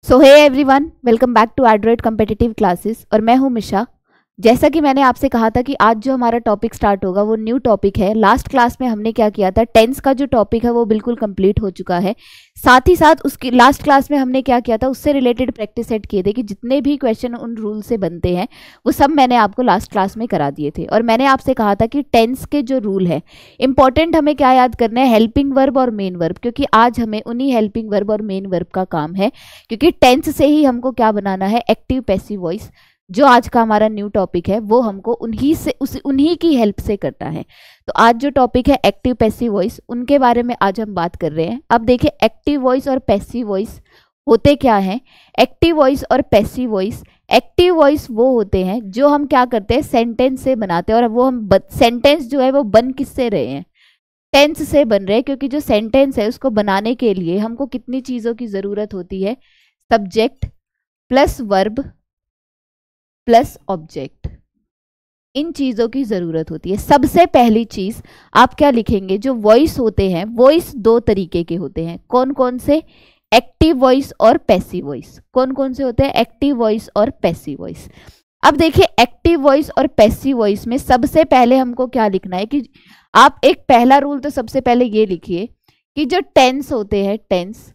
So hey everyone, welcome back to Android competitive classes. और मैं हूं मिशा। जैसा कि मैंने आपसे कहा था कि आज जो हमारा टॉपिक स्टार्ट होगा वो न्यू टॉपिक है। लास्ट क्लास में हमने क्या किया था, टेंस का जो टॉपिक है वो बिल्कुल कंप्लीट हो चुका है। साथ ही साथ उसकी लास्ट क्लास में हमने क्या किया था, उससे रिलेटेड प्रैक्टिस सेट किए थे कि जितने भी क्वेश्चन उन रूल से बनते हैं वो सब मैंने आपको लास्ट क्लास में करा दिए थे। और मैंने आपसे कहा था कि टेंस के जो रूल है इंपॉर्टेंट हमें क्या याद करना है, हेल्पिंग वर्ब और मेन वर्ब, क्योंकि आज हमें उन्हीं हेल्पिंग वर्ब और मेन वर्ब का काम है। क्योंकि टेंस से ही हमको क्या बनाना है, एक्टिव पैसिव वॉइस। जो आज का हमारा न्यू टॉपिक है वो हमको उन्हीं की हेल्प से करना है। तो आज जो टॉपिक है एक्टिव पैसिव वॉइस, उनके बारे में आज हम बात कर रहे हैं। अब देखिए, एक्टिव वॉइस और पैसिव वॉइस होते क्या हैं। एक्टिव वॉइस और पैसिव वॉइस, एक्टिव वॉइस वो होते हैं जो हम क्या करते हैं, सेंटेंस से बनाते हैं। और वो हम सेंटेंस जो है वो बन किससे रहे हैं, टेंस से बन रहे हैं। क्योंकि जो सेंटेंस है उसको बनाने के लिए हमको कितनी चीज़ों की ज़रूरत होती है, subject plus verb plus object, इन चीज़ों की ज़रूरत होती है। सबसे पहली चीज़ आप क्या लिखेंगे, जो वॉइस होते हैं, वॉइस दो तरीके के होते हैं। कौन कौन से, एक्टिव वॉइस और पैसिव वॉइस। कौन कौन से होते हैं, एक्टिव वॉइस और पैसिव वॉइस। अब देखिए, एक्टिव वॉइस और पैसिव वॉइस में सबसे पहले हमको क्या लिखना है कि आप एक पहला रूल तो सबसे पहले ये लिखिए कि जो टेंस होते हैं, टेंस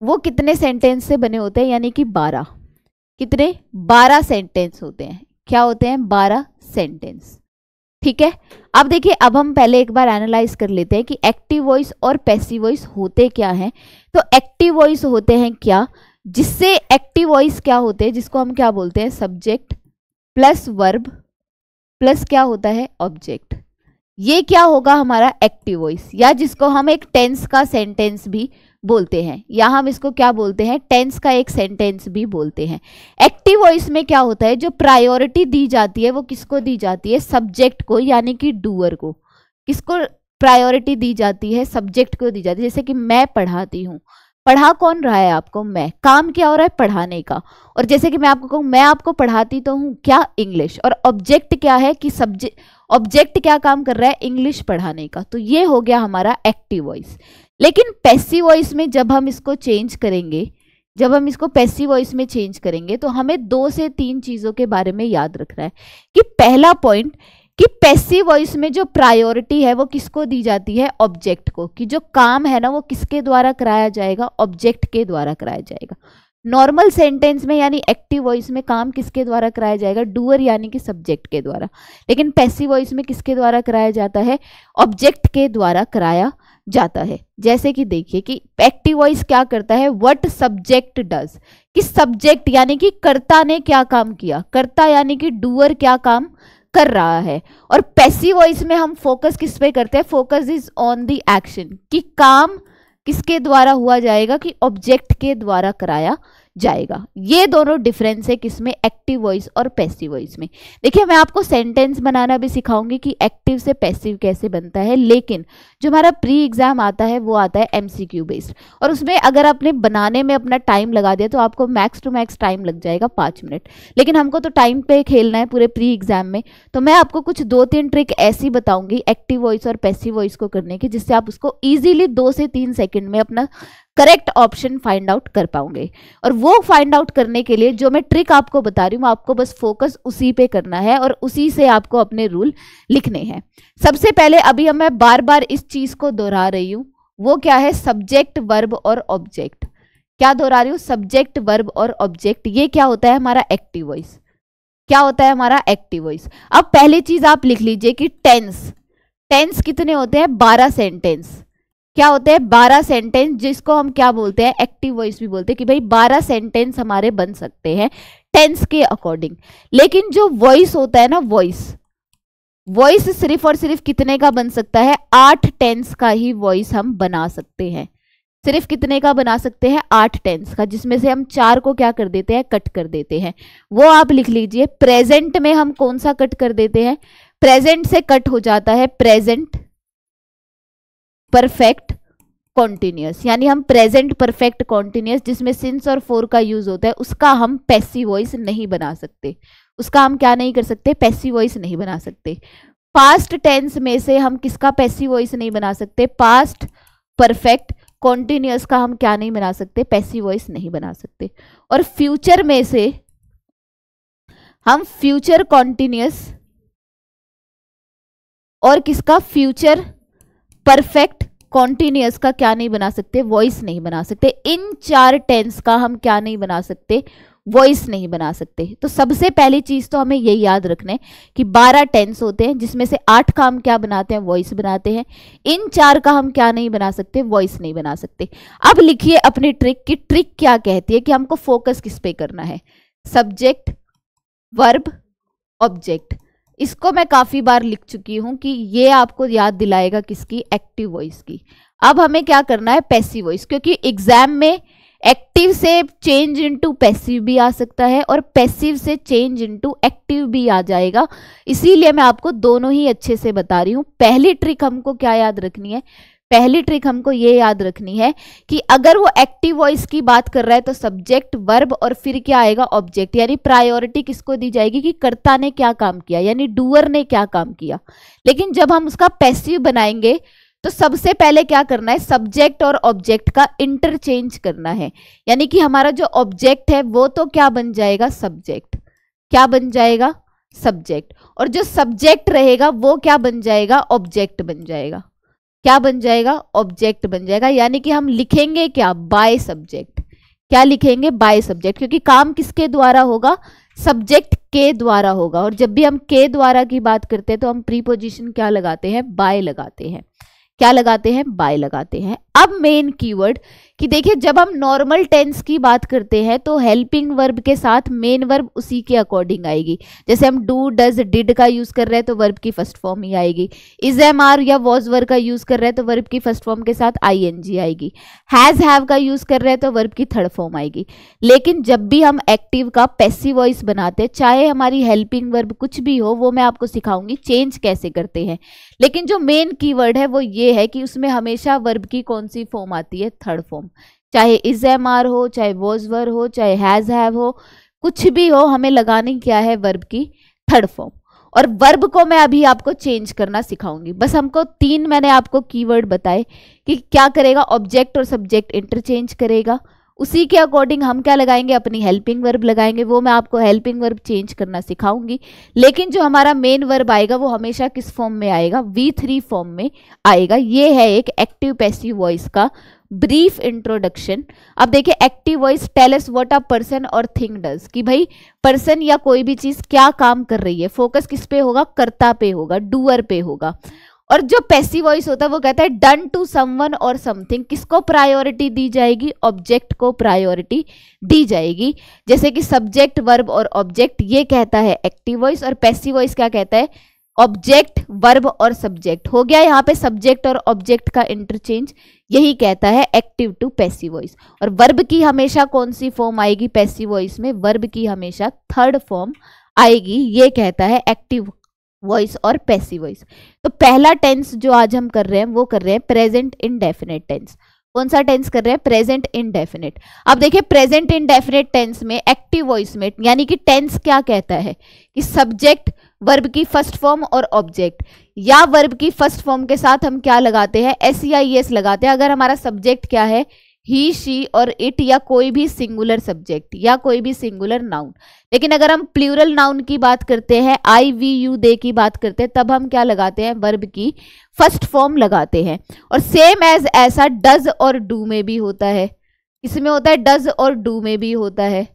वो कितने सेंटेंस से बने होते हैं, यानी कि 12। कितने, 12 सेंटेंस होते हैं। क्या होते हैं, 12 सेंटेंस। ठीक है। अब देखिए, अब हम पहले एक बार एनालाइज कर लेते हैं कि एक्टिव वॉइस और पैसिव वॉइस होते क्या हैं। तो एक्टिव वॉइस होते हैं क्या, जिससे एक्टिव वॉइस क्या होते हैं, जिसको हम क्या बोलते हैं, सब्जेक्ट प्लस वर्ब प्लस क्या होता है, ऑब्जेक्ट। ये क्या होगा हमारा एक्टिव वॉइस, या जिसको हम एक टेंस का सेंटेंस भी बोलते हैं, या हम इसको क्या बोलते हैं, टेंस का एक सेंटेंस भी बोलते हैं। एक्टिव वॉइस में क्या होता है, जो प्रायोरिटी दी जाती है वो किसको दी जाती है, सब्जेक्ट को, यानी कि डूअर को। किसको प्रायोरिटी दी जाती है, सब्जेक्ट को दी जाती है। जैसे कि मैं पढ़ाती हूँ, पढ़ा कौन रहा है आपको, मैं। काम क्या हो रहा है, पढ़ाने का। और जैसे कि मैं आपको कहूँ, मैं आपको पढ़ाती तो हूँ क्या, इंग्लिश। और ऑब्जेक्ट क्या है कि सब्जेक्ट, ऑब्जेक्ट क्या काम कर रहा है, इंग्लिश पढ़ाने का। तो ये हो गया हमारा एक्टिव वॉइस। लेकिन पैसिव वॉइस में जब हम इसको चेंज करेंगे, जब हम इसको पैसिव वॉइस में चेंज करेंगे तो हमें 2 से 3 चीज़ों के बारे में याद रखना है। कि पहला पॉइंट कि पैसिव वॉइस में जो प्रायोरिटी है वो किसको दी जाती है, ऑब्जेक्ट को। कि जो काम है ना वो किसके द्वारा कराया जाएगा, ऑब्जेक्ट के द्वारा कराया जाएगा। नॉर्मल सेंटेंस में यानी एक्टिव वॉइस में काम किसके द्वारा कराया जाएगा, डूअर यानी कि सब्जेक्ट के द्वारा। लेकिन पैसिव वॉइस में किसके द्वारा कराया जाता है, ऑब्जेक्ट के द्वारा कराया जाता है। जैसे कि देखिए कि एक्टिव वॉइस क्या करता है, व्हाट सब्जेक्ट डज, कि सब्जेक्ट यानी कि कर्ता ने क्या काम किया, कर्ता यानी कि डूअर क्या काम कर रहा है। और पैसिव वॉइस में हम फोकस किस पे करते हैं, focus is on the action, कि काम किसके द्वारा हुआ जाएगा, कि ऑब्जेक्ट के द्वारा कराया जाएगा। ये दोनों डिफरेंस है किसमें, एक्टिव वॉइस और पैसिव वॉइस में। देखिए, मैं आपको सेंटेंस बनाना भी सिखाऊंगी कि एक्टिव से पैसिव कैसे बनता है। लेकिन जो हमारा प्री एग्जाम आता है वो आता है एमसीक्यू बेस्ड, और उसमें अगर आपने बनाने में अपना टाइम लगा दिया तो आपको मैक्स टू मैक्स टाइम लग जाएगा 5 मिनट। लेकिन हमको तो टाइम पे खेलना है पूरे प्री एग्जाम में। तो मैं आपको कुछ 2-3 ट्रिक ऐसी बताऊंगी एक्टिव वॉइस और पैसिव वॉइस को करने की, जिससे आप उसको ईजिली 2 से 3 सेकेंड में अपना करेक्ट ऑप्शन फाइंड आउट कर पाओगे। और वो फाइंड आउट करने के लिए जो मैं ट्रिक आपको बता रही हूँ, आपको बस फोकस उसी पे करना है और उसी से आपको अपने रूल लिखने हैं। सबसे पहले अभी मैं बार बार इस चीज को दोहरा रही हूँ, वो क्या है, सब्जेक्ट वर्ब और ऑब्जेक्ट। क्या दोहरा रही हूँ, सब्जेक्ट वर्ब और ऑब्जेक्ट। ये क्या होता है हमारा एक्टिव वॉइस। क्या होता है हमारा एक्टिव वॉइस। अब पहली चीज आप लिख लीजिए कि टेंस, टेंस कितने होते हैं, 12 सेंटेंस। क्या होते हैं, 12 सेंटेंस, जिसको हम क्या बोलते हैं, एक्टिव वॉइस भी बोलते हैं। कि भाई 12 सेंटेंस हमारे बन सकते हैं टेंस के अकॉर्डिंग। लेकिन जो वॉइस होता है ना, वॉइस सिर्फ और सिर्फ कितने का बन सकता है, 8 टेंस का ही वॉइस हम बना सकते हैं। सिर्फ कितने का बना सकते हैं, 8 टेंस का, जिसमें से हम 4 को क्या कर देते हैं, कट कर देते हैं। वो आप लिख लीजिए। प्रेजेंट में हम कौन सा कट कर देते हैं, प्रेजेंट से कट हो जाता है प्रेजेंट परफेक्ट कॉन्टिन्यूअस, यानी हम प्रेजेंट परफेक्ट कॉन्टिन्यूअस जिसमें सिंस और फोर का यूज होता है उसका हम पैसिव वॉइस नहीं बना सकते। उसका हम क्या नहीं कर सकते, पैसिव वॉइस नहीं बना सकते। पास्ट टेंस में से हम किसका पैसिव वॉइस नहीं बना सकते, पास्ट परफेक्ट कॉन्टिन्यूअस का हम क्या नहीं बना सकते, पैसिव वॉइस नहीं बना सकते। और फ्यूचर में से हम फ्यूचर कॉन्टिन्यूअस और किसका, फ्यूचर परफेक्ट कॉन्टिन्यूअस का क्या नहीं बना सकते, वॉइस नहीं बना सकते। इन 4 टेंस का हम क्या नहीं बना सकते, वॉइस नहीं बना सकते। तो सबसे पहली चीज तो हमें यही याद रखना है कि 12 टेंस होते हैं, जिसमें से 8 का हम क्या बनाते हैं, वॉइस बनाते हैं। इन 4 का हम क्या नहीं बना सकते, वॉइस नहीं बना सकते। अब लिखिए अपनी ट्रिक की ट्रिक क्या कहती है कि हमको फोकस किस पे करना है, सब्जेक्ट, वर्ब, ऑब्जेक्ट। इसको मैं काफी बार लिख चुकी हूं कि ये आपको याद दिलाएगा किसकी, एक्टिव वॉइस की। अब हमें क्या करना है, पैसिव वॉइस, क्योंकि एग्जाम में एक्टिव से चेंज इनटू पैसिव भी आ सकता है और पैसिव से चेंज इनटू एक्टिव भी आ जाएगा। इसीलिए मैं आपको दोनों ही अच्छे से बता रही हूं। पहली ट्रिक हमको क्या याद रखनी है, पहली ट्रिक हमको ये याद रखनी है कि अगर वो एक्टिव वॉइस की बात कर रहा है तो सब्जेक्ट, वर्ब और फिर क्या आएगा, ऑब्जेक्ट। यानी प्रायोरिटी किसको दी जाएगी कि कर्ता ने क्या काम किया, यानी डूअर ने क्या काम किया। लेकिन जब हम उसका पैसिव बनाएंगे तो सबसे पहले क्या करना है, सब्जेक्ट और ऑब्जेक्ट का इंटरचेंज करना है। यानी कि हमारा जो ऑब्जेक्ट है वो तो क्या बन जाएगा, सब्जेक्ट। क्या बन जाएगा, सब्जेक्ट। और जो सब्जेक्ट रहेगा वो क्या बन जाएगा, ऑब्जेक्ट बन जाएगा। क्या बन जाएगा, ऑब्जेक्ट बन जाएगा। यानी कि हम लिखेंगे क्या, बाय सब्जेक्ट। क्या लिखेंगे, बाय सब्जेक्ट, क्योंकि काम किसके द्वारा होगा, सब्जेक्ट के द्वारा होगा। और जब भी हम के द्वारा की बात करते हैं तो हम प्रीपोजिशन क्या लगाते हैं, बाय लगाते हैं। क्या लगाते हैं, बाय लगाते हैं। अब मेन कीवर्ड कि देखिए जब हम नॉर्मल टेंस की बात करते हैं तो हेल्पिंग वर्ब के साथ मेन वर्ब उसी के अकॉर्डिंग आएगी। जैसे हम डू, डज, डिड का यूज कर रहे हैं तो वर्ब की फर्स्ट फॉर्म ही आएगी। इज, एम, आर या वॉज वर्ब का यूज कर रहे हैं तो वर्ब की फर्स्ट फॉर्म के साथ आईएनजी आएगी। हैज, हैव का यूज कर रहे हैं तो वर्ब की थर्ड फॉर्म आएगी। लेकिन जब भी हम एक्टिव का पैसिव वॉइस बनाते हैं, चाहे हमारी हेल्पिंग वर्ब कुछ भी हो, वो मैं आपको सिखाऊंगी चेंज कैसे करते हैं। लेकिन जो मेन कीवर्ड है वो ये है कि उसमें हमेशा वर्ब की कौन सी फॉर्म आती है, थर्ड फॉर्म। चाहे इज, एम, आर हो, चाहे वॉज वर हो, चाहे हैज, हैव हो, कुछ भी हो, हमें लगानी क्या है, वर्ब की थर्ड फॉर्म। और वर्ब को मैं अभी आपको चेंज करना सिखाऊंगी। बस हमको 3 मैंने आपको कीवर्ड बताए कि क्या करेगा, ऑब्जेक्ट और सब्जेक्ट इंटरचेंज करेगा। उसी के अकॉर्डिंग हम क्या लगाएंगे, अपनी हेल्पिंग वर्ब लगाएंगे। वो मैं आपको हेल्पिंग वर्ब चेंज करना सिखाऊंगी। लेकिन जो हमारा मेन वर्ब आएगा वो हमेशा किस फॉर्म में आएगा, V3 फॉर्म में आएगा। ये है एक एक्टिव पैसिव वॉइस का ब्रीफ इंट्रोडक्शन। अब देखिए active voice tell us what a person और थिंग डज, कि भाई पर्सन या कोई भी चीज क्या काम कर रही है। फोकस किस पे होगा, कर्ता पे होगा, डूअर पे होगा। और जो पैसिव वॉइस होता है वो कहता है डन टू समवन और समथिंग। किसको प्रायोरिटी दी जाएगी, ऑब्जेक्ट को प्रायोरिटी दी जाएगी। जैसे कि सब्जेक्ट, वर्ब और ऑब्जेक्ट, ये कहता है एक्टिव वॉइस। और पैसिव वॉइस क्या कहता है, ऑब्जेक्ट, वर्ब और सब्जेक्ट। हो गया यहाँ पे सब्जेक्ट और ऑब्जेक्ट का इंटरचेंज, यही कहता है एक्टिव टू पैसिव वॉइस। और वर्ब की हमेशा कौन सी फॉर्म आएगी पैसिव वॉइस में, वर्ब की हमेशा थर्ड फॉर्म आएगी। ये कहता है एक्टिव वॉइस और पैसिव वॉइस। तो पहला टेंस जो आज हम कर रहे हैं वो कर रहे हैं प्रेजेंट इंडेफिनिट टेंस। कौन सा टेंस कर रहे हैं, प्रेजेंट इंडेफिनिट। अब देखिए प्रेजेंट इंडेफिनिट टेंस में एक्टिव वॉइस में, यानी कि टेंस क्या कहता है कि सब्जेक्ट, वर्ब की फर्स्ट फॉर्म और ऑब्जेक्ट, या वर्ब की फर्स्ट फॉर्म के साथ हम क्या लगाते हैं, SEIS लगाते हैं। अगर हमारा सब्जेक्ट क्या है, ही, शी और इट, या कोई भी सिंगुलर सब्जेक्ट या कोई भी सिंगुलर नाउन। लेकिन अगर हम प्लूरल नाउन की बात करते हैं, I, we, you, they की बात करते हैं, तब हम क्या लगाते हैं, वर्ब की फर्स्ट फॉर्म लगाते हैं। और सेम एज ऐसा डज और डू में भी होता है। इसमें होता है डज और डू में भी होता है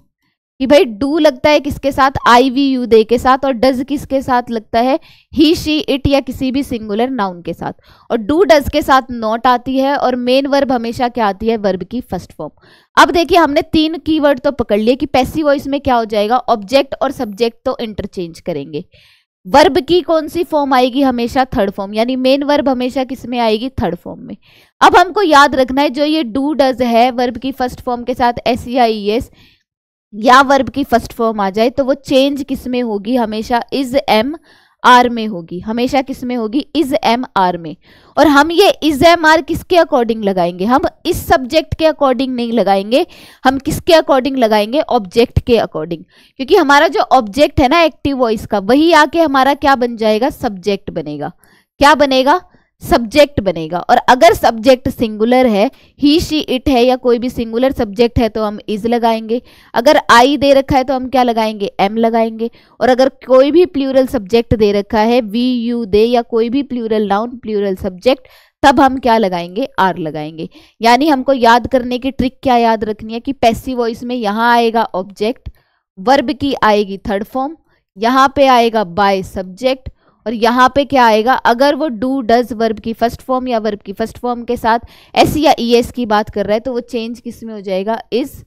कि भाई डू लगता है किसके साथ, I, we, you, they के साथ। और डज किसके साथ लगता है, ही, शी, इट या किसी भी सिंगुलर नाउन के साथ। और डू डज के साथ नॉट आती है। और मेन वर्ब हमेशा क्या आती है, वर्ब की फर्स्ट फॉर्म। अब देखिए हमने 3 कीवर्ड तो पकड़ लिए कि पैसिव वॉइस में क्या हो जाएगा, ऑब्जेक्ट और सब्जेक्ट तो इंटरचेंज करेंगे। वर्ब की कौन सी फॉर्म आएगी, हमेशा थर्ड फॉर्म, यानी मेन वर्ब हमेशा किस में आएगी, थर्ड फॉर्म में। अब हमको याद रखना है जो ये डू डज है, वर्ब की फर्स्ट फॉर्म के साथ SEIS या वर्ब की फर्स्ट फॉर्म आ जाए तो वो चेंज किस में होगी, हमेशा इज, एम, आर में होगी। हमेशा किस में होगी, इज, एम, आर में। और हम ये इज, एम, आर किसके अकॉर्डिंग लगाएंगे, हम इस सब्जेक्ट के अकॉर्डिंग नहीं लगाएंगे, हम किसके अकॉर्डिंग लगाएंगे, ऑब्जेक्ट के अकॉर्डिंग। क्योंकि हमारा जो ऑब्जेक्ट है ना एक्टिव वॉइस का, वही आके हमारा क्या बन जाएगा, सब्जेक्ट बनेगा। क्या बनेगा, सब्जेक्ट बनेगा। और अगर सब्जेक्ट सिंगुलर है, ही शी इट है या कोई भी सिंगुलर सब्जेक्ट है तो हम इज लगाएंगे। अगर आई दे रखा है तो हम क्या लगाएंगे, एम लगाएंगे। और अगर कोई भी प्लूरल सब्जेक्ट दे रखा है, वी यू दे या कोई भी प्लूरल नाउन प्लूरल सब्जेक्ट, तब हम क्या लगाएंगे, आर लगाएंगे। यानी हमको याद करने की ट्रिक क्या याद रखनी है कि पैसिव वॉइस में यहाँ आएगा ऑब्जेक्ट, वर्ब की आएगी थर्ड फॉर्म, यहाँ पे आएगा बाय सब्जेक्ट, और यहाँ पे क्या आएगा, अगर वो डू डज वर्ब की फर्स्ट फॉर्म या वर्ब की फर्स्ट फॉर्म के साथ एस या ई एस की बात कर रहा है तो वो चेंज किस में हो जाएगा, इज,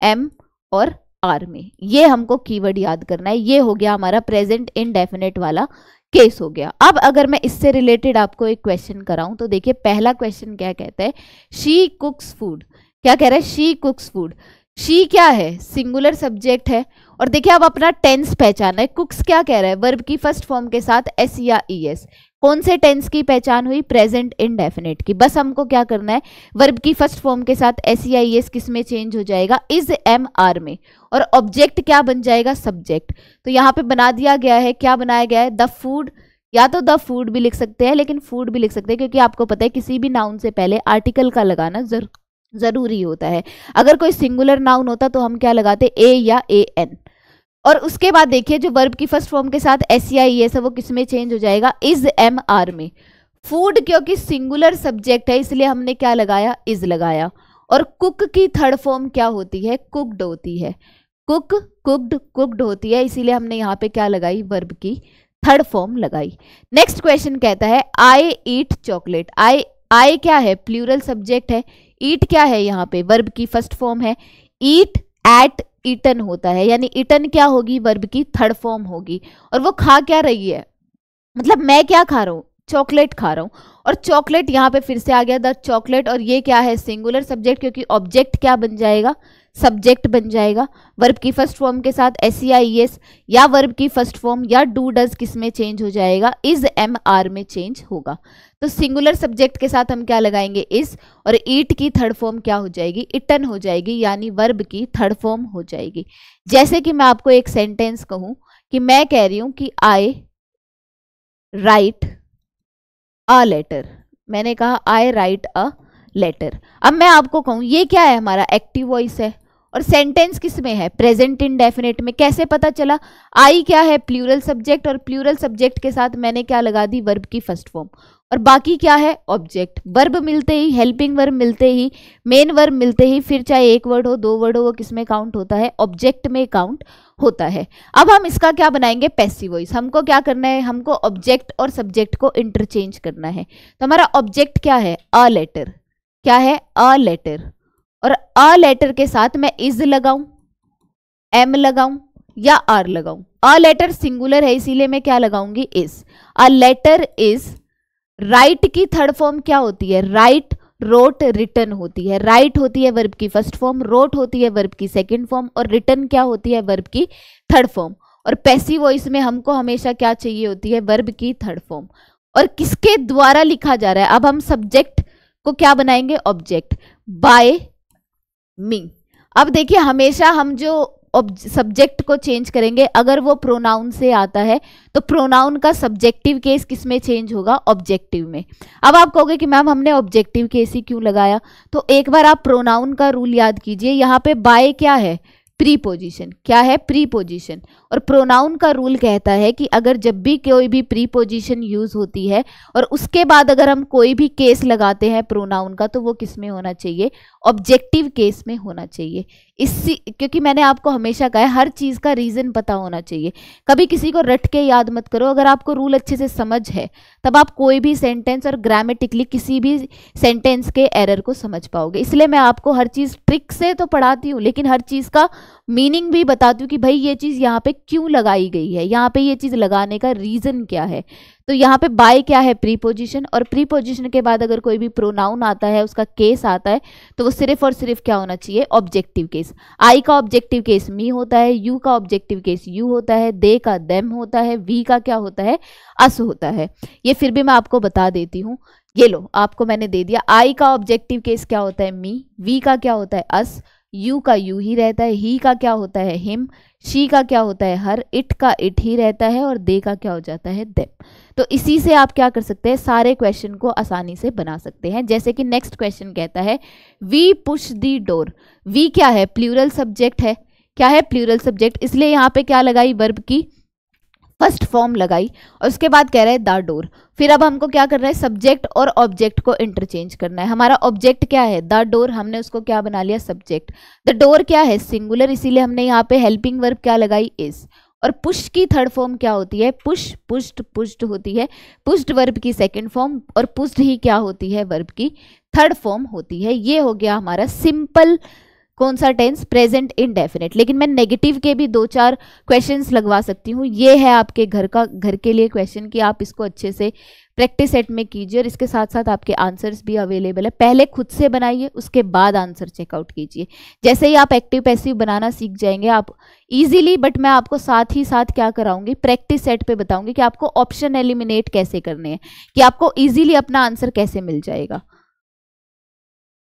एम और आर में। ये हमको कीवर्ड याद करना है। ये हो गया हमारा प्रेजेंट इंडेफिनिट वाला केस हो गया। अब अगर मैं इससे रिलेटेड आपको एक क्वेश्चन कराऊं तो देखिए पहला क्वेश्चन क्या कहता है, शी कुक्स फूड। क्या कह रहा है, शी कुक्स फूड। शी क्या है, सिंगुलर सब्जेक्ट है। और देखिए अब अपना टेंस पहचाना है। कुक्स क्या कह रहा है, वर्ब की फर्स्ट फॉर्म के साथ एस या ई एस। कौन से टेंस की पहचान हुई, प्रेजेंट इंडेफिनिट की। बस हमको क्या करना है, वर्ब की फर्स्ट फॉर्म के साथ एस या ई एस किस में चेंज हो जाएगा, इज, एम, आर में। और ऑब्जेक्ट क्या बन जाएगा, सब्जेक्ट। तो यहाँ पे बना दिया गया है, क्या बनाया गया है, द फूड। या तो द फूड भी लिख सकते हैं लेकिन फूड भी लिख सकते हैं, क्योंकि आपको पता है किसी भी नाउन से पहले आर्टिकल का लगाना जरूरी होता है। अगर कोई सिंगुलर नाउन होता तो हम क्या लगाते, ए या ए एन। और उसके बाद देखिए जो वर्ब की फर्स्ट फॉर्म के साथ एस या ई एस है वो किस में चेंज हो जाएगा, इज, एम, आर में। फूड क्योंकि सिंगुलर सब्जेक्ट है इसलिए हमने क्या लगाया, इज लगाया। और कुक की थर्ड फॉर्म क्या होती है, कुक्ड होती है। कुक, कुक्ड, कुक्ड होती है, इसीलिए हमने यहाँ पे क्या लगाई, वर्ब की थर्ड फॉर्म लगाई। नेक्स्ट क्वेश्चन कहता है आई ईट चॉकलेट। आई क्या है, प्लूरल सब्जेक्ट है। ईट क्या है, यहाँ पे वर्ब की फर्स्ट फॉर्म है। ईट, एट, ईटन होता है, यानी ईटन क्या होगी, वर्ब की थर्ड फॉर्म होगी। और वो खा क्या रही है, मतलब मैं क्या खा रहा हूँ, चॉकलेट खा रहा हूँ। और चॉकलेट यहाँ पे फिर से आ गया द चॉकलेट, और ये क्या है, सिंगुलर सब्जेक्ट, क्योंकि ऑब्जेक्ट क्या बन जाएगा, सब्जेक्ट बन जाएगा। वर्ब की फर्स्ट फॉर्म के साथ एस या ई एस या वर्ब की फर्स्ट फॉर्म या डू डज किस में चेंज हो जाएगा, इज, एम, आर में चेंज होगा। तो सिंगुलर सब्जेक्ट के साथ हम क्या लगाएंगे, इज। और ईट की थर्ड फॉर्म क्या हो जाएगी, इटन हो जाएगी, यानी वर्ब की थर्ड फॉर्म हो जाएगी। जैसे कि मैं आपको एक सेंटेंस कहूं कि मैं कह रही हूं कि आई राइट अ लेटर। मैंने कहा आई राइट अ लेटर। अब मैं आपको कहूं ये क्या है, हमारा एक्टिव वॉइस है। और सेंटेंस किस में है, प्रेजेंट इंडेफिनिट में। कैसे पता चला, आई क्या है, प्लूरल सब्जेक्ट, और प्लूरल सब्जेक्ट के साथ मैंने क्या लगा दी, वर्ब की फर्स्ट फॉर्म। और बाकी क्या है, ऑब्जेक्ट। वर्ब मिलते ही, हेल्पिंग वर्ब मिलते ही, मेन वर्ब मिलते ही, फिर चाहे एक वर्ड हो, दो वर्ड हो, वो किस में काउंट होता है, ऑब्जेक्ट में काउंट होता है। अब हम इसका क्या बनाएंगे, पैसिव वॉइस। हमको क्या करना है, हमको ऑब्जेक्ट और सब्जेक्ट को इंटरचेंज करना है। तो हमारा ऑब्जेक्ट क्या है, अ लेटर। क्या है, अ लेटर। और अ लेटर के साथ मैं इज लगाऊं, एम लगाऊं या आर लगाऊं। अ लेटर सिंगुलर है इसीलिए मैं क्या लगाऊंगी, is. A letter is. Write की थर्ड फॉर्म क्या होती है, राइट, रोट, रिटन होती है। राइट होती है वर्ब की फर्स्ट फॉर्म, रोट होती है वर्ब की सेकंड फॉर्म, और रिटन क्या होती है, वर्ब की थर्ड फॉर्म। और पैसिव वॉइस में हमको हमेशा क्या चाहिए होती है, वर्ब की थर्ड फॉर्म। और किसके द्वारा लिखा जा रहा है, अब हम सब्जेक्ट को क्या बनाएंगे, ऑब्जेक्ट, बाय मी। अब देखिए हमेशा हम जो सब्जेक्ट को चेंज करेंगे, अगर वो प्रोनाउन से आता है तो प्रोनाउन का सब्जेक्टिव केस किस में चेंज होगा, ऑब्जेक्टिव में। अब आप कहोगे कि मैम हमने ऑब्जेक्टिव केस ही क्यों लगाया, तो एक बार आप प्रोनाउन का रूल याद कीजिए। यहाँ पे बाय क्या है, प्रीपोजिशन। क्या है, प्रीपोजिशन। और प्रोनाउन का रूल कहता है कि अगर जब भी कोई भी प्रीपोजिशन यूज होती है और उसके बाद अगर हम कोई भी केस लगाते हैं प्रोनाउन का, तो वो किस में होना चाहिए, ऑब्जेक्टिव केस में होना चाहिए। इसी क्योंकि मैंने आपको हमेशा कहा है हर चीज़ का रीज़न पता होना चाहिए। कभी किसी को रट के याद मत करो। अगर आपको रूल अच्छे से समझ है तब आप कोई भी सेंटेंस और ग्रामेटिकली किसी भी सेंटेंस के एरर को समझ पाओगे। इसलिए मैं आपको हर चीज़ ट्रिक से तो पढ़ाती हूँ, लेकिन हर चीज़ का मीनिंग भी बताती हूँ कि भाई ये चीज़ यहाँ पे क्यों लगाई गई है, यहाँ पे ये चीज़ लगाने का रीज़न क्या है। तो यहाँ पे बाय क्या है, प्रीपोजिशन। और प्रीपोजिशन के बाद अगर कोई भी प्रोनाउन आता है, उसका केस आता है, तो वो सिर्फ और सिर्फ क्या होना चाहिए, ऑब्जेक्टिव केस। आई का ऑब्जेक्टिव केस मी होता है, यू का ऑब्जेक्टिव केस यू होता है, दे का देम होता है, वी का क्या होता है, अस होता है। ये फिर भी मैं आपको बता देती हूँ। ये लो आपको मैंने दे दिया। आई का ऑब्जेक्टिव केस क्या होता है, मी। वी का क्या होता है, अस। यू का यू ही रहता है, ही का क्या होता है हिम, शी का क्या होता है हर, इट का इट ही रहता है और दे का क्या हो जाता है देम। तो इसी से आप क्या कर सकते हैं, सारे क्वेश्चन को आसानी से बना सकते हैं। जैसे कि नेक्स्ट क्वेश्चन कहता है we push the door. We क्या है, प्लूरल सब्जेक्ट है, क्या है प्लूरल सब्जेक्ट, इसलिए यहाँ पे क्या लगाई, वर्ब की फर्स्ट फॉर्म लगाई और उसके बाद कह रहा है द डोर। फिर अब हमको क्या करना है, सब्जेक्ट और ऑब्जेक्ट को इंटरचेंज करना है। हमारा ऑब्जेक्ट क्या है, द डोर, हमने उसको क्या बना लिया, सब्जेक्ट। द डोर क्या है, सिंगुलर, इसीलिए हमने यहाँ पे हेल्पिंग वर्ब क्या लगाई, इज। और पुश की थर्ड फॉर्म क्या होती है, पुश, पुश्ड, पुश्ड होती है, पुश्ड वर्ब की सेकंड फॉर्म, और पुश्ड ही क्या होती है, वर्ब की थर्ड फॉर्म होती है। ये हो गया हमारा सिंपल कौन सा टेंस, प्रेजेंट इंडेफिनिट। लेकिन मैं नेगेटिव के भी 2-4 क्वेश्चंस लगवा सकती हूँ। ये है आपके घर के लिए क्वेश्चन कि आप इसको अच्छे से प्रैक्टिस सेट में कीजिए और इसके साथ साथ आपके आंसर्स भी अवेलेबल है। पहले खुद से बनाइए, उसके बाद आंसर चेकआउट कीजिए। जैसे ही आप एक्टिव पैसिव बनाना सीख जाएंगे आप इजीली, बट मैं आपको साथ ही साथ क्या कराऊंगी, प्रैक्टिस सेट पे बताऊंगी कि आपको ऑप्शन एलिमिनेट कैसे करने हैं, कि आपको इजीली अपना आंसर कैसे मिल जाएगा।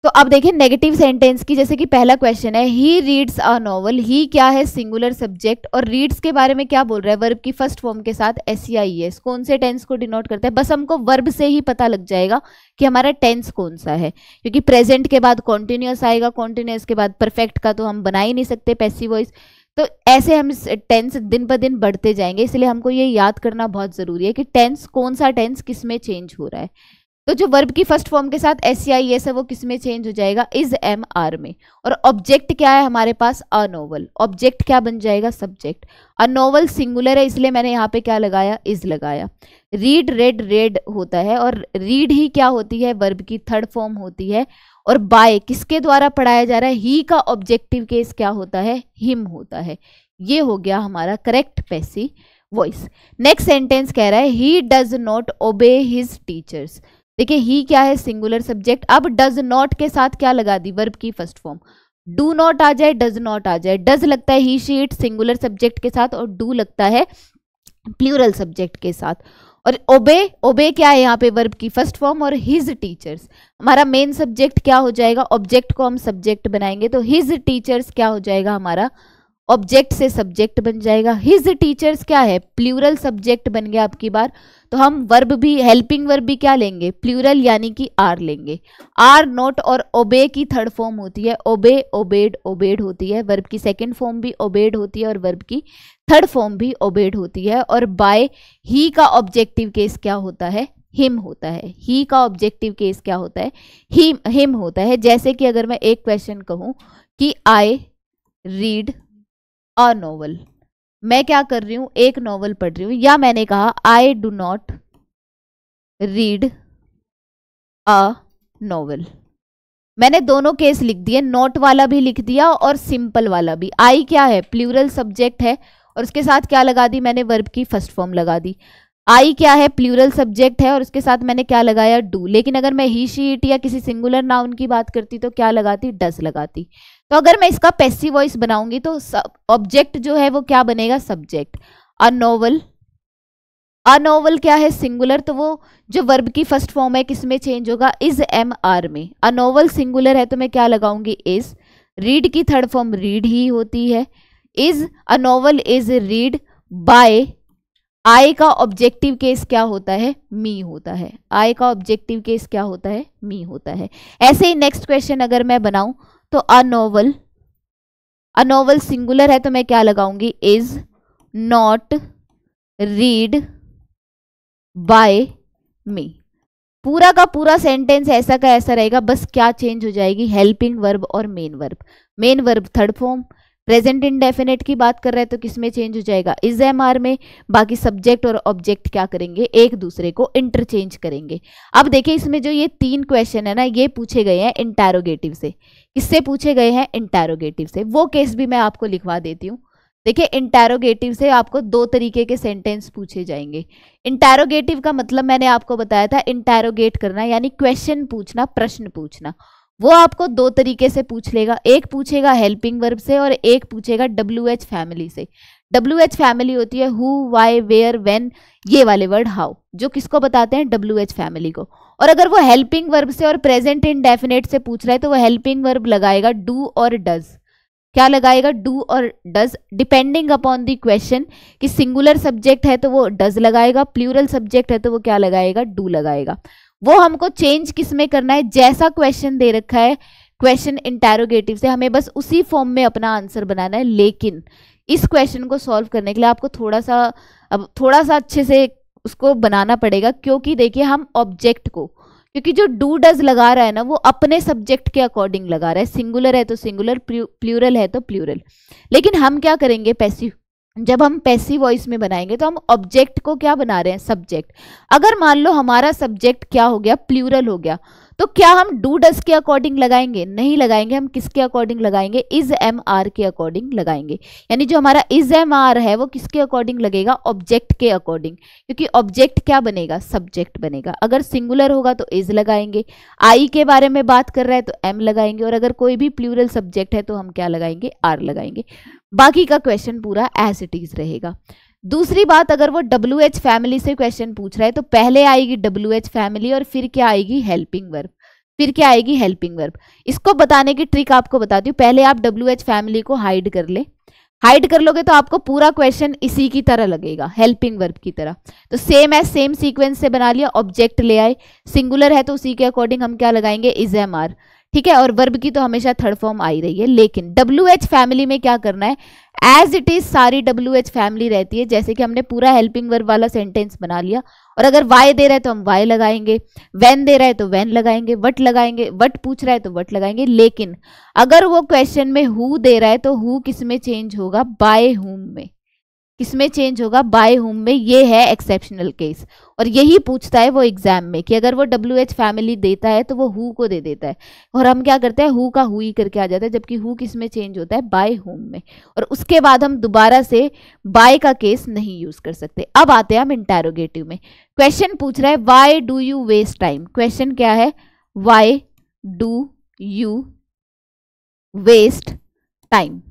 तो अब देखिए नेगेटिव सेंटेंस की, जैसे कि पहला क्वेश्चन है ही रीड्स अ नॉवल। ही क्या है, सिंगुलर सब्जेक्ट, और रीड्स के बारे में क्या बोल रहा है, वर्ब की फर्स्ट फॉर्म के साथ SEIS। कौन से टेंस को डिनोट करता है, बस हमको वर्ब से ही पता लग जाएगा कि हमारा टेंस कौन सा है, क्योंकि प्रेजेंट के बाद कॉन्टिन्यूअस आएगा, कॉन्टिन्यूअस के बाद परफेक्ट का तो हम बना ही नहीं सकते पैसिव वॉइस। तो ऐसे हम टेंस दिन ब दिन बढ़ते जाएंगे, इसलिए हमको ये याद करना बहुत जरूरी है कि टेंस कौन सा टेंस किस में चेंज हो रहा है। तो जो वर्ब की फर्स्ट फॉर्म के साथ SEIS है वो किस में चेंज हो जाएगा, इज MR में। और ऑब्जेक्ट क्या है हमारे पास, अ नोवेल, ऑब्जेक्ट क्या बन जाएगा, सब्जेक्ट। अ नोवेल सिंगुलर है, इसलिए मैंने यहाँ पे क्या लगाया, इज लगाया। रीड, रेड, रेड होता है, और रीड ही क्या होती है, वर्ब की थर्ड फॉर्म होती है। और बाय किसके द्वारा पढ़ाया जा रहा है, ही का ऑब्जेक्टिव केस क्या होता है, हिम होता है। ये हो गया हमारा correct passive voice. Next sentence कह रहा है he does not obey his teachers. देखिए ही क्या है, सिंगुलर सब्जेक्ट। अब डज नॉट के साथ क्या लगा दी, वर्ब की फर्स्ट फॉर्म। डू नॉट आ जाए, डज नॉट आ जाए। डज लगता है ही शी इट सिंगुलर सब्जेक्ट के साथ, और डू लगता है प्लूरल सब्जेक्ट के साथ। और ओबे, ओबे क्या है यहाँ पे, वर्ब की फर्स्ट फॉर्म, और हिज टीचर्स हमारा मेन सब्जेक्ट क्या हो जाएगा, ऑब्जेक्ट को हम सब्जेक्ट बनाएंगे तो हिज टीचर्स क्या हो जाएगा, हमारा ऑब्जेक्ट से सब्जेक्ट बन जाएगा। हिज टीचर्स क्या है, प्लूरल सब्जेक्ट बन गया आपकी बार। तो हम वर्ब भी, हेल्पिंग वर्ब भी क्या लेंगे, प्लूरल यानी कि आर लेंगे। आर नोट और ओबे की थर्ड फॉर्म होती है, ओबे, ओबेड, ओबेड होती है। वर्ब की सेकंड फॉर्म भी ओबेड होती है और वर्ब की थर्ड फॉर्म भी ओबेड होती है। और बाय ही का ऑब्जेक्टिव केस क्या होता है, हिम होता है। ही का ऑब्जेक्टिव केस क्या होता है, हिम होता है। जैसे कि अगर मैं एक क्वेश्चन कहूं कि आई रीड अ नोवेल, मैं क्या कर रही हूं, एक नॉवल पढ़ रही हूं, या मैंने कहा I do not read a novel. मैंने दोनों केस लिख दिए, नॉट वाला भी लिख दिया और सिंपल वाला भी। आई क्या है, प्लूरल सब्जेक्ट है, और उसके साथ क्या लगा दी मैंने, वर्ब की फर्स्ट फॉर्म लगा दी। आई क्या है, प्लूरल सब्जेक्ट है, और उसके साथ मैंने क्या लगाया, डू। लेकिन अगर मैं ही शी इट या किसी सिंगुलर नाउन की बात करती तो क्या लगाती, डज लगाती। तो अगर मैं इसका पैसिव वॉइस बनाऊंगी तो ऑब्जेक्ट जो है वो क्या बनेगा, सब्जेक्ट। अ नोवेल, अ नोवेल क्या है, सिंगुलर, तो वो जो वर्ब की फर्स्ट फॉर्म है किस में चेंज होगा, इज MR में। अ नोवेल सिंगुलर है तो मैं क्या लगाऊंगी, इज। रीड की थर्ड फॉर्म रीड ही होती है, is. A novel is read by. I का ऑब्जेक्टिव केस क्या होता है, मी होता है। आई का ऑब्जेक्टिव केस क्या होता है, मी होता है। ऐसे ही नेक्स्ट क्वेश्चन अगर मैं बनाऊं तो अ नोवेल, अ नोवेल सिंगुलर है तो मैं क्या लगाऊंगी, इज नॉट रीड बाय मी। पूरा का पूरा सेंटेंस ऐसा का ऐसा रहेगा, बस क्या चेंज हो जाएगी, हेल्पिंग वर्ब और main verb. Main verb third form, present indefinite की बात कर रहे हैं तो किस में चेंज हो जाएगा, इज MR में। बाकी सब्जेक्ट और ऑब्जेक्ट क्या करेंगे, एक दूसरे को इंटरचेंज करेंगे। अब देखिए इसमें जो ये 3 क्वेश्चन है ना, ये पूछे गए हैं इंटैरोगेटिव से। किससे पूछे गए हैं, इंटैरोगेटिव से। वो केस भी मैं आपको लिखवा देती हूँ। देखिए इंटैरोगेटिव से आपको 2 तरीके के सेंटेंस पूछे जाएंगे। इंटैरोगेटिव का मतलब मैंने आपको बताया था, इंटैरोगेट करना यानी क्वेश्चन पूछना, प्रश्न पूछना। वो आपको 2 तरीके से पूछ लेगा, एक पूछेगा हेल्पिंग वर्ब से और एक पूछेगा WH फैमिली से। WH फैमिली होती है हु, वाई, वेयर, व्हेन, ये वाले वर्ड, हाउ, जो किसको बताते हैं, WH फैमिली को। और अगर वो हेल्पिंग वर्ब से और प्रेजेंट इंडेफिनिट से पूछ रहा है तो वो हेल्पिंग वर्ब लगाएगा डू और डज। क्या लगाएगा, डू और does, depending upon the question कि सिंगुलर सब्जेक्ट है तो वो डज लगाएगा, प्लूरल सब्जेक्ट है तो वो क्या लगाएगा, डू लगाएगा। वो हमको चेंज किस में करना है, जैसा क्वेश्चन दे रखा है क्वेश्चन इंटेरोगेटिव से, हमें बस उसी फॉर्म में अपना आंसर बनाना है। लेकिन इस क्वेश्चन को सॉल्व करने के लिए आपको थोड़ा सा अच्छे से उसको बनाना पड़ेगा, क्योंकि देखिए हम ऑब्जेक्ट को, क्योंकि जो डू डज लगा रहा है ना वो अपने सब्जेक्ट के अकॉर्डिंग लगा रहा है, सिंगुलर है तो सिंगुलर, प्लूरल है तो प्लूरल। लेकिन हम क्या करेंगे, पैसिव, जब हम पैसिव वॉइस में बनाएंगे तो हम ऑब्जेक्ट को क्या बना रहे हैं, सब्जेक्ट। अगर मान लो हमारा सब्जेक्ट क्या हो गया, प्लूरल हो गया, तो क्या हम डू डज के अकॉर्डिंग लगाएंगे, नहीं लगाएंगे। हम किसके अकॉर्डिंग लगाएंगे, इज एम आर के अकॉर्डिंग लगाएंगे। यानी जो हमारा इज एम आर है वो किसके अकॉर्डिंग लगेगा, ऑब्जेक्ट के अकॉर्डिंग, क्योंकि ऑब्जेक्ट क्या बनेगा, सब्जेक्ट बनेगा। अगर सिंगुलर होगा तो इज लगाएंगे, आई के बारे में बात कर रहा है तो एम लगाएंगे, और अगर कोई भी प्लूरल सब्जेक्ट है तो हम क्या लगाएंगे, आर लगाएंगे। बाकी का क्वेश्चन पूरा एज इट इज रहेगा। दूसरी बात, अगर वो WH फैमिली से क्वेश्चन पूछ रहा है तो पहले आएगी WH फैमिली और फिर क्या आएगी, हेल्पिंग वर्ब, फिर क्या आएगी, हेल्पिंग वर्ब। इसको बताने की ट्रिक आपको बताती हूँ। पहले आप WH फैमिली को हाइड कर ले, हाइड कर लोगे तो आपको पूरा क्वेश्चन इसी की तरह लगेगा, हेल्पिंग वर्ब की तरह। तो सेम एज सेम सीक्वेंस से बना लिया, ऑब्जेक्ट ले आए, सिंगुलर है तो उसी के अकॉर्डिंग हम क्या लगाएंगे, इज एम आर, ठीक है। और वर्ब की तो हमेशा थर्ड फॉर्म आई रही है। लेकिन WH फैमिली में क्या करना है, एज इट इज सारी WH फैमिली रहती है। जैसे कि हमने पूरा हेल्पिंग वर्ब वाला सेंटेंस बना लिया, और अगर वाई दे रहा है तो हम वाई लगाएंगे, वेन दे रहा है तो वेन लगाएंगे, वट लगाएंगे, वट पूछ रहा है तो वट लगाएंगे। लेकिन अगर वो क्वेश्चन में हु दे रहा है तो हु किस में चेंज होगा, बाय हुम में, किसमें चेंज होगा, बाय हुम में। ये है एक्सेप्शनल केस, और यही पूछता है वो एग्जाम में कि अगर वो WH फैमिली देता है तो वो हु को दे देता है, और हम क्या करते हैं, हु का हु ही करके आ जाता है, जबकि हु किस में चेंज होता है, बाय हुम में। और उसके बाद हम दोबारा से बाय का केस नहीं यूज कर सकते। अब आते हैं हम इंटेरोगेटिव में। क्वेश्चन पूछ रहा है why do you waste time. Question क्या है, why do you waste time.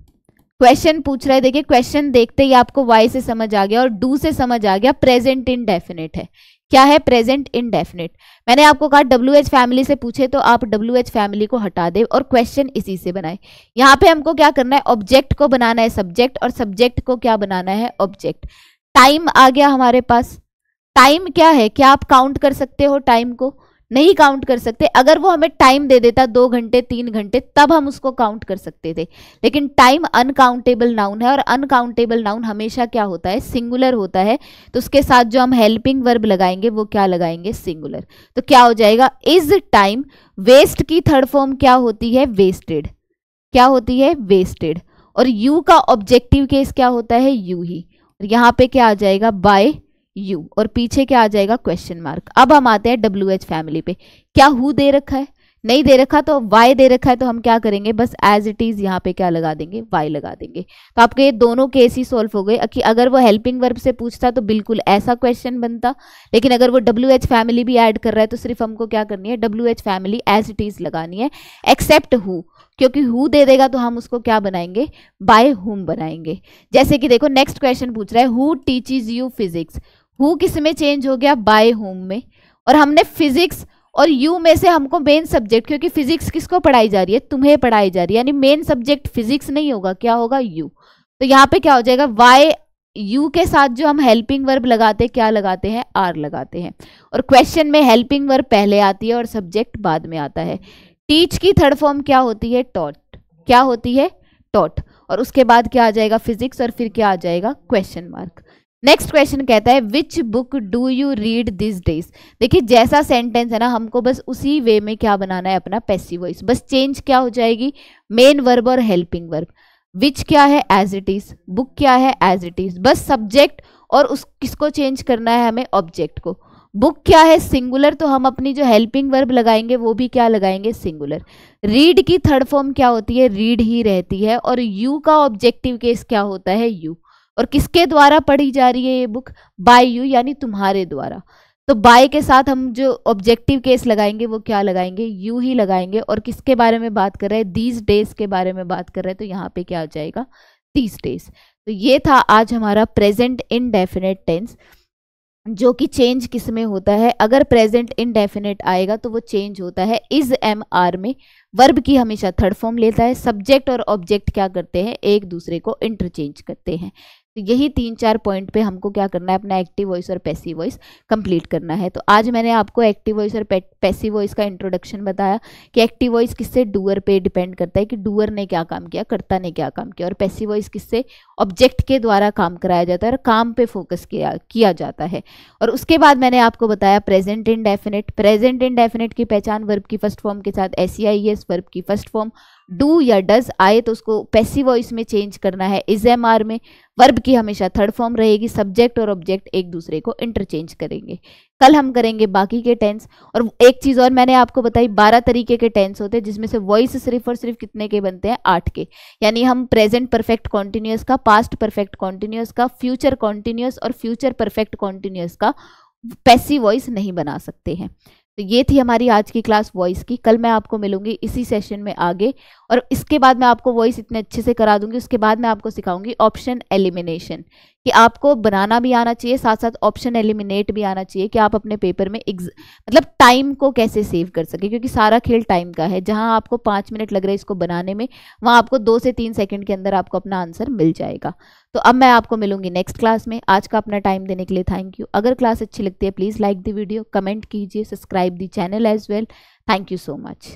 Question पूछ रहा है, देखिए क्वेश्चन देखते ही आपको वाई से समझ आ गया और डू से समझ आ गया, प्रेजेंट इंडेफिनिट है। क्या है, प्रेजेंट इंडेफिनिट। मैंने आपको कहा WH फैमिली से पूछे तो आप WH फैमिली को हटा दे और क्वेश्चन इसी से बनाए। यहाँ पे हमको क्या करना है, ऑब्जेक्ट को बनाना है सब्जेक्ट, और सब्जेक्ट को क्या बनाना है, ऑब्जेक्ट। टाइम आ गया हमारे पास। टाइम क्या है, क्या आप काउंट कर सकते हो टाइम को, नहीं काउंट कर सकते। अगर वो हमें टाइम दे देता 2 घंटे 3 घंटे तब हम उसको काउंट कर सकते थे। लेकिन टाइम अनकाउंटेबल नाउन है, और अनकाउंटेबल नाउन हमेशा क्या होता है, सिंगुलर होता है। तो उसके साथ जो हम हेल्पिंग वर्ब लगाएंगे वो क्या लगाएंगे, सिंगुलर। तो क्या हो जाएगा, इज टाइम। वेस्ट की थर्ड फॉर्म क्या होती है, वेस्टेड। क्या होती है, वेस्टेड। और यू का ऑब्जेक्टिव केस क्या होता है, यू ही। और यहाँ पे क्या आ जाएगा, बाय यू, और पीछे क्या आ जाएगा, क्वेश्चन मार्क। अब हम आते हैं WH फैमिली पे। क्या हु दे रखा है, नहीं दे रखा, तो वाई दे रखा है, तो हम क्या करेंगे, बस एज इट इज यहाँ पे क्या लगा देंगे, वाई लगा देंगे। तो आपके ये दोनों केस ही सॉल्व हो गए। कि अगर वो हेल्पिंग वर्ब से पूछता तो बिल्कुल ऐसा क्वेश्चन बनता, लेकिन अगर वो WH फैमिली भी ऐड कर रहा है तो सिर्फ हमको क्या करनी है, WH family as it is लगानी है, एक्सेप्ट हु, क्योंकि हु दे देगा तो हम उसको क्या बनाएंगे, बाय हुम बनाएंगे। जैसे कि देखो नेक्स्ट क्वेश्चन पूछ रहा है, who teaches you physics. Who किस में चेंज हो गया, बाय होम में। और हमने फिजिक्स और यू में से हमको मेन सब्जेक्ट, क्योंकि फिजिक्स किसको पढ़ाई जा रही है, तुम्हें पढ़ाई जा रही है, यानी मेन सब्जेक्ट फिजिक्स नहीं होगा, क्या होगा, यू। तो यहाँ पे क्या हो जाएगा, वाई यू के साथ जो हम हेल्पिंग वर्ब लगाते हैं, क्या लगाते हैं, आर लगाते हैं। और क्वेश्चन में हेल्पिंग वर्ब पहले आती है और सब्जेक्ट बाद में आता है। टीच की थर्ड फॉर्म क्या होती है, टॉट। क्या होती है, टॉट। और उसके बाद क्या आ जाएगा, फिजिक्स, और फिर क्या आ जाएगा, क्वेश्चन मार्क। नेक्स्ट क्वेश्चन कहता है which book do you read this days. देखिए जैसा सेंटेंस है ना, हमको बस उसी वे में क्या बनाना है, अपना पैसिव वॉइस। बस चेंज क्या हो जाएगी, मेन वर्ब और हेल्पिंग वर्ब। विच क्या है, एज इट इज। बुक क्या है, एज इट इज। बस सब्जेक्ट और उस किसको चेंज करना है हमें, ऑब्जेक्ट को। बुक क्या है, सिंगुलर, तो हम अपनी जो हेल्पिंग वर्ब लगाएंगे वो भी क्या लगाएंगे, सिंगुलर। रीड की थर्ड फॉर्म क्या होती है, रीड ही रहती है। और यू का ऑब्जेक्टिव केस क्या होता है, यू। और किसके द्वारा पढ़ी जा रही है ये बुक, बाय यू, यानी तुम्हारे द्वारा। तो बाय के साथ हम जो ऑब्जेक्टिव केस लगाएंगे वो क्या लगाएंगे, यू ही लगाएंगे। और किसके बारे में बात कर रहे हैं, दीज डेज के बारे में बात कर रहे हैं, तो यहाँ पे क्या हो जाएगा, दीज डेज। तो ये था आज हमारा प्रेजेंट इनडेफिनेट टेंस। जो कि चेंज किस में होता है, अगर प्रेजेंट इंडेफिनिट आएगा तो वो चेंज होता है इज एम आर में। वर्ब की हमेशा थर्ड फॉर्म लेता है। सब्जेक्ट और ऑब्जेक्ट क्या करते हैं, एक दूसरे को इंटरचेंज करते हैं। तो यही 3-4 पॉइंट पे हमको क्या करना है, अपना एक्टिव वॉइस और पैसिव वॉइस कंप्लीट करना है। तो आज मैंने आपको एक्टिव वॉइस और पैसिव वॉइस का इंट्रोडक्शन बताया कि एक्टिव वॉइस किससे, डूअर पे डिपेंड करता है कि डूअर ने क्या काम किया, कर्ता ने क्या काम किया, और पैसिव वॉइस किससे, ऑब्जेक्ट के द्वारा काम कराया जाता है और काम पे फोकस किया जाता है। और उसके बाद मैंने आपको बताया प्रेजेंट इंडेफिनिट। प्रेजेंट इंडेफिनिट की पहचान वर्ब की फर्स्ट फॉर्म के साथ SEIS, वर्ब की फर्स्ट फॉर्म डू या डज आए तो उसको पैसिव वॉइस में चेंज करना है इज एम आर में। वर्ब की हमेशा थर्ड फॉर्म रहेगी। सब्जेक्ट और ऑब्जेक्ट एक दूसरे को इंटरचेंज करेंगे। कल हम करेंगे बाकी के टेंस। और एक चीज़ और मैंने आपको बताई, 12 तरीके के टेंस होते हैं जिसमें से वॉइस सिर्फ और सिर्फ कितने के बनते हैं, 8 के। यानी हम प्रेजेंट परफेक्ट कॉन्टिन्यूअस का, पास्ट परफेक्ट कॉन्टिन्यूअस का, फ्यूचर कॉन्टिन्यूअस और फ्यूचर परफेक्ट कॉन्टिन्यूअस का पैसिव वॉइस नहीं बना सकते हैं। तो ये थी हमारी आज की क्लास वॉइस की। कल मैं आपको मिलूंगी इसी सेशन में आगे, और इसके बाद मैं आपको वॉइस इतने अच्छे से करा दूंगी। उसके बाद मैं आपको सिखाऊंगी ऑप्शन एलिमिनेशन, कि आपको बनाना भी आना चाहिए, साथ साथ ऑप्शन एलिमिनेट भी आना चाहिए, कि आप अपने पेपर में मतलब टाइम को कैसे सेव कर सके, क्योंकि सारा खेल टाइम का है। जहां आपको 5 मिनट लग रहे हैं इसको बनाने में, वहां आपको 2 से 3 सेकंड के अंदर आपको अपना आंसर मिल जाएगा। तो अब मैं आपको मिलूंगी नेक्स्ट क्लास में। आज का अपना टाइम देने के लिए थैंक यू। अगर क्लास अच्छी लगती है please like the video, comment कीजिए, subscribe the channel as well. Thank you so much.